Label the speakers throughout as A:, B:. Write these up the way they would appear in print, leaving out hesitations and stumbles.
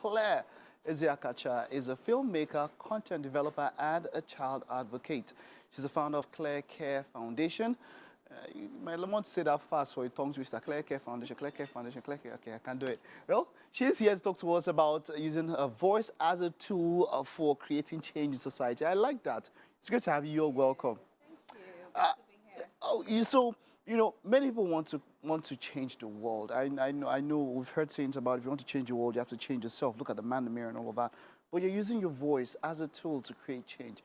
A: Clare Ezeakacha is a filmmaker, content developer, and a child advocate. She's the founder of Clare Cares Foundation. You might want to say that fast for a tongue twister. Clare Cares Foundation, Clare Cares Foundation, Clare Cares. Okay, I can't do it. Well, she's here to talk to us about using her voice as a tool for creating change in society. I like that. It's good to have you. You're welcome.
B: Thank you. Good to be here.
A: So many people want to change the world. I know we've heard sayings about if you want to change the world, you have to change yourself. Look at the man in the mirror and all of that. But you're using your voice as a tool to create change.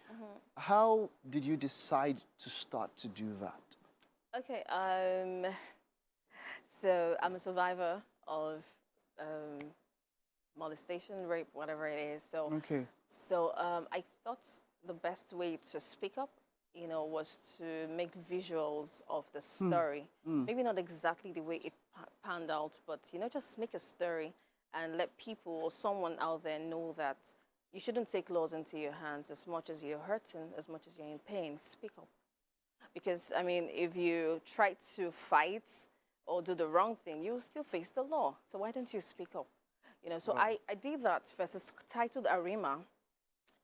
A: How did you decide to start to do that?
B: Okay, so I'm a survivor of molestation, rape, whatever it is. So,
A: Okay.
B: I thought the best way to speak up, was to make visuals of the story. Maybe not exactly the way it panned out, but just make a story and let people or someone out there know that you shouldn't take laws into your hands as much as you're hurting, as much as you're in pain. Speak up. Because, I mean, if you try to fight or do the wrong thing, you'll still face the law. So why don't you speak up? So
A: Wow.
B: I did that first. It's titled Arima.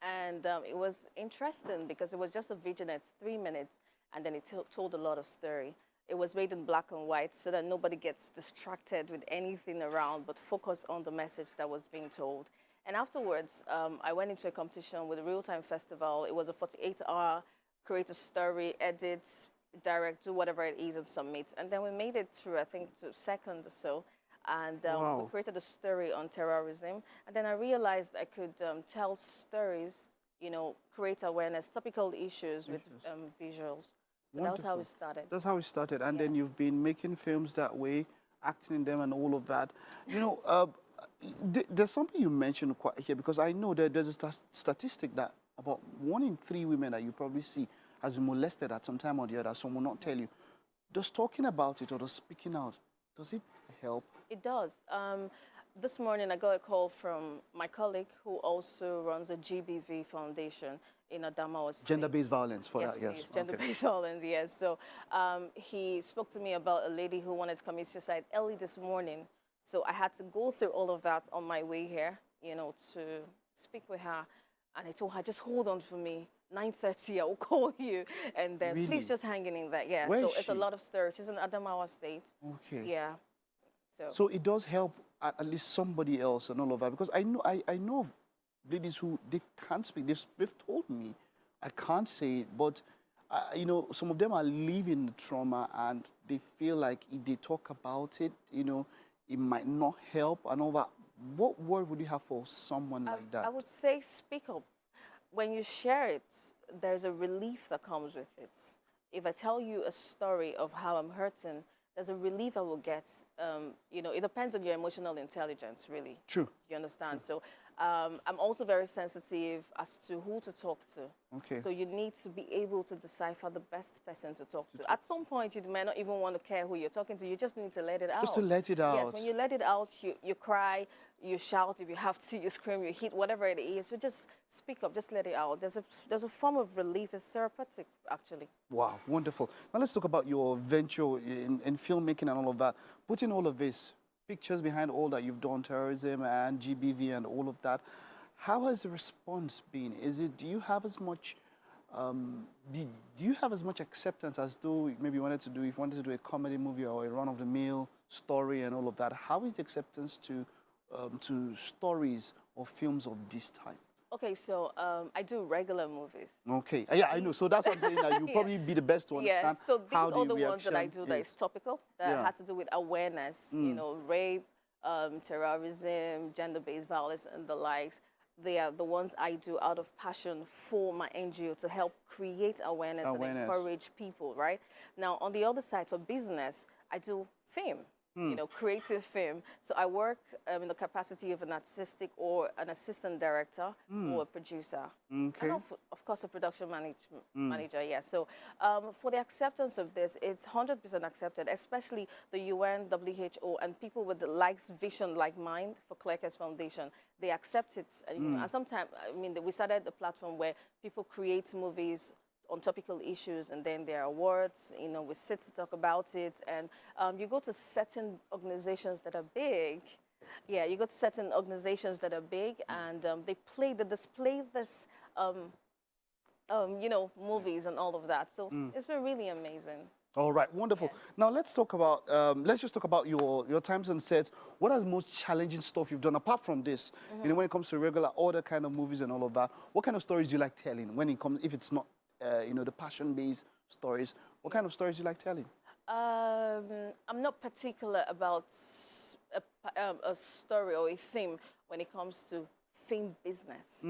B: And it was interesting because it was just a vignette, 3 minutes, and then it told a lot of story. It was made in black and white so that nobody gets distracted with anything around, but focus on the message that was being told. And afterwards, I went into a competition with a real-time festival. It was a 48-hour create a story, edit, direct, do whatever it is, and submit. And then we made it through, I think, to second or so. And
A: Wow.
B: we created a story on terrorism. And then I realized I could tell stories, create awareness, topical issues with visuals. So that was how we started.
A: That's how it started. And then you've been making films that way, acting in them and all of that. There's something you mentioned quite here, because I know that there's a statistic that about 1 in 3 women that you probably see has been molested at some time or the other. Some will not tell you. Does talking about it or does speaking out, does it help?
B: It does. This morning, I got a call from my colleague who also runs a GBV foundation in Adamawa State.
A: Gender-based violence for
B: Yes,
A: that, yes.
B: please. Gender-based violence, yes. So he spoke to me about a lady who wanted to commit suicide early this morning. So I had to go through all of that on my way here, to speak with her. And I told her, just hold on for me. 9:30, I will call you. And then
A: Really?
B: please just hang in there. Yeah,
A: Where
B: so
A: is
B: it's a
A: she?
B: lot of story. She's in Adamawa State.
A: Okay.
B: Yeah.
A: So it does help at least somebody else and all of that, because I know of ladies who they can't speak. They've told me I can't say it, but some of them are living the trauma and they feel like if they talk about it, it might not help and all that. What word would you have for someone like that?
B: I would say speak up. When you share it, there's a relief that comes with it. If I tell you a story of how I'm hurting, there's a relief I will get. It depends on your emotional intelligence, really.
A: True.
B: You understand? True. So I'm also very sensitive as to who to talk to.
A: Okay.
B: So you need to be able to decipher the best person to talk to. At some point, you may not even want to care who you're talking to. You just need to let it out.
A: Just to let it out.
B: Yes, when you let it out, you cry, you shout if you have to, you scream, you hit, whatever it is. You just speak up, just let it out. There's a form of relief. It's therapeutic, actually.
A: Wow, wonderful. Now let's talk about your venture in filmmaking and all of that. Putting all of this, pictures behind all that you've done, terrorism and GBV and all of that, how has the response been? Do you have as much acceptance as though maybe you wanted to do a comedy movie or a run-of-the-mill story and all of that? How is the acceptance to stories or films of this type?
B: Okay, so I do regular movies.
A: Okay, yeah, I know. So that's what I'm saying. That you probably be the best to understand.
B: Yeah, so these
A: how
B: are the
A: reaction
B: ones that I do that is topical, that has to do with awareness, rape, terrorism, gender-based violence, and the likes. They are the ones I do out of passion for my NGO to help create awareness. And encourage people, right? Now, on the other side, for business, I do film. Creative film. So I work in the capacity of an artistic or an assistant director or a producer.
A: Okay.
B: And of course, a production manager, yeah. So for the acceptance of this, it's 100% accepted, especially the UN, WHO, and people with the vision like mine for Clare Cares Foundation. They accept it. And sometimes, we started a platform where people create movies on topical issues, and then there are awards, we sit to talk about it, and you go to certain organizations that are big, Yeah, you go to certain organizations that are big, and they display this, movies and all of that. So it's been really amazing.
A: All right, wonderful.
B: Yes.
A: Now let's talk about let's just talk about your times on sets. What are the most challenging stuff you've done apart from this? You know, when it comes to regular other kind of movies and all of that. What kind of stories do you like telling? When it comes, if it's not the passion-based stories, what kind of stories do you like telling?
B: I'm not particular about a story or a theme when it comes to film business.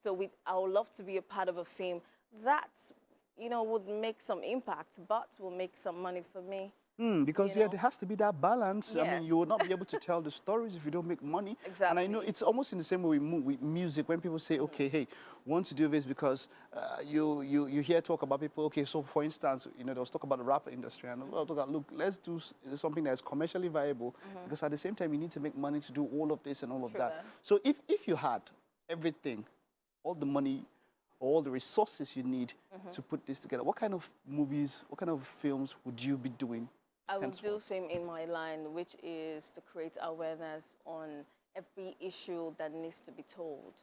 B: So I would love to be a part of a film that, would make some impact, but will make some money for me.
A: Because there has to be that balance. I mean,
B: Yes.
A: you will not be able to tell the stories if you don't make money.
B: Exactly.
A: And I know it's almost in the same way with music. When people say, okay, hey, want to do this because you hear talk about people. Okay, so for instance, there was talk about the rap industry, and well, talk about, look, let's do something that's commercially viable because at the same time you need to make money to do all of this and all of that. So if you had everything, all the money, all the resources you need to put this together, what kind of movies, what kind of films would you be doing?
B: I would do film in my line, which is to create awareness on every issue that needs to be told.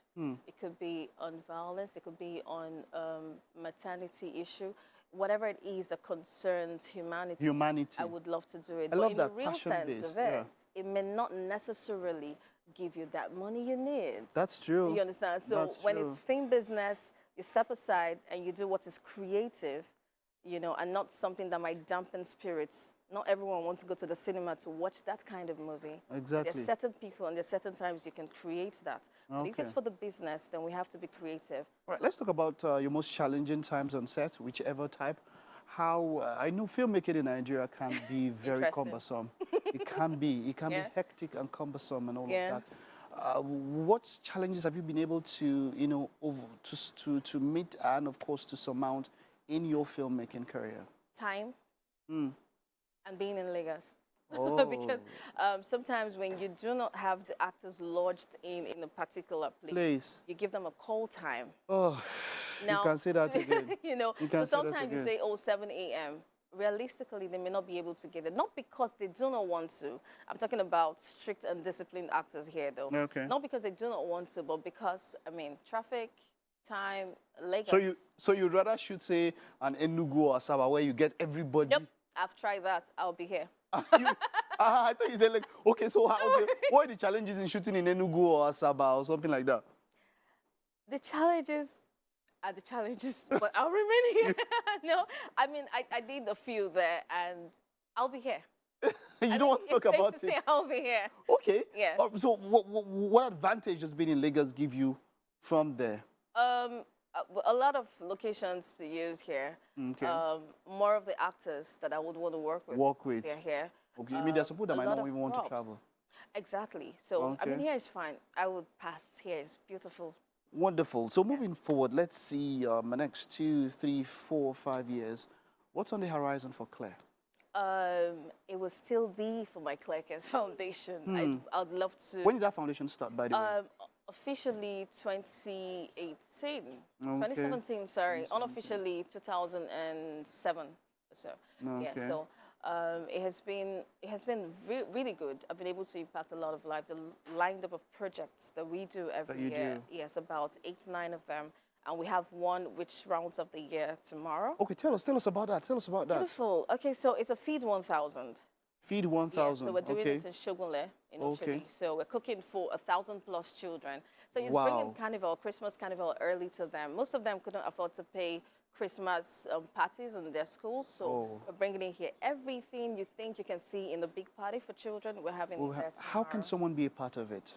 B: It could be on violence, it could be on maternity issue, whatever it is that concerns humanity. I would love to do it.
A: I
B: but
A: love
B: in
A: that
B: the real sense of it, it may not necessarily give you that money you need.
A: That's true.
B: You understand? So when it's film business, you step aside and you do what is creative, and not something that might dampen spirits. Not everyone wants to go to the cinema to watch that kind of movie.
A: Exactly.
B: There's certain people and there's certain times you can create that. But if it's for the business, then we have to be creative.
A: All right, let's talk about your most challenging times on set, whichever type. How I know filmmaking in Nigeria can be very cumbersome. It can be be hectic and cumbersome and all of that. What challenges have you been able to to meet and of course to surmount in your filmmaking career?
B: Time. And being in Lagos.
A: Oh.
B: Because sometimes when you do not have the actors lodged in a particular place, you give them a call time.
A: Oh, now, you can say that again.
B: So sometimes you say, 7 a.m. Realistically, they may not be able to get it. Not because they do not want to. I'm talking about strict and disciplined actors here, though.
A: Okay.
B: Not because they do not want to, but because, traffic, time, Lagos.
A: So you'd rather shoot, say, an Enugu or Asaba where you get everybody?
B: Yep. I've tried that. I'll be here.
A: I thought you said like, okay, so what are the challenges in shooting in Enugu or Asaba or something like that?
B: The challenges are the challenges, but I'll remain here. No, I did a few there, and I'll be here.
A: You don't want to talk about it?
B: Say I'll be here.
A: Okay.
B: Yes.
A: So what advantage does being in Lagos give you from there?
B: A lot of locations to use here.
A: Okay.
B: More of the actors that I would want to work with. They're here.
A: Okay. You mean there's some people that might not even want to travel?
B: Exactly. So, here is fine. I would pass. Here is beautiful.
A: Wonderful. So moving forward, let's see the next 2, 3, 4, 5 years. What's on the horizon for Clare?
B: It will still be for my Clare Cares Foundation. I'd love to.
A: When did that foundation start, by the way?
B: Officially 2018. 2017, sorry. 2017. Unofficially 2007. So yeah. So it has been really good. I've been able to impact a lot of lives. The lineup of projects that we do every year. Yes, about 8, 9 of them. And we have one which rounds up the year tomorrow. Okay,
A: tell us about that. Tell us about that.
B: Beautiful. Okay, so it's a Feed 1000.
A: Feed 1000.
B: So we're doing it in Shogunle, in Chile. So we're cooking for 1,000+ children. So it's bringing carnival, Christmas carnival early to them. Most of them couldn't afford to pay Christmas parties in their schools. So we're bringing in here everything you think you can see in the big party for children. We're having it there tomorrow.
A: How can someone be a part of it?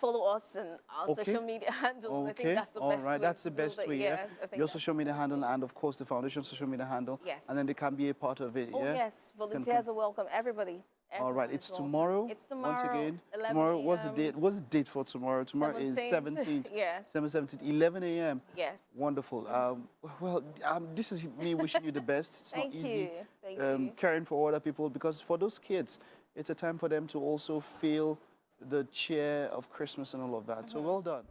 B: Follow us and our social media handles. I think that's the best way. All right,
A: that's the best way, yeah? Your social media handle and, of course, the foundation social media handle.
B: Yes.
A: And then they can be a part of it,
B: yeah? Yes, volunteers are welcome, everybody.
A: All right, it's tomorrow.
B: It's tomorrow.
A: Once again,
B: 11
A: tomorrow. What's the date? What's the date for tomorrow? Tomorrow is 17th.
B: Yes.
A: 17th, 11 a.m.
B: Yes.
A: Wonderful. This is me wishing you the best. It's not easy.
B: Thank you.
A: Caring for other people, because for those kids, it's a time for them to also feel the cheer of Christmas and all of that. So well done.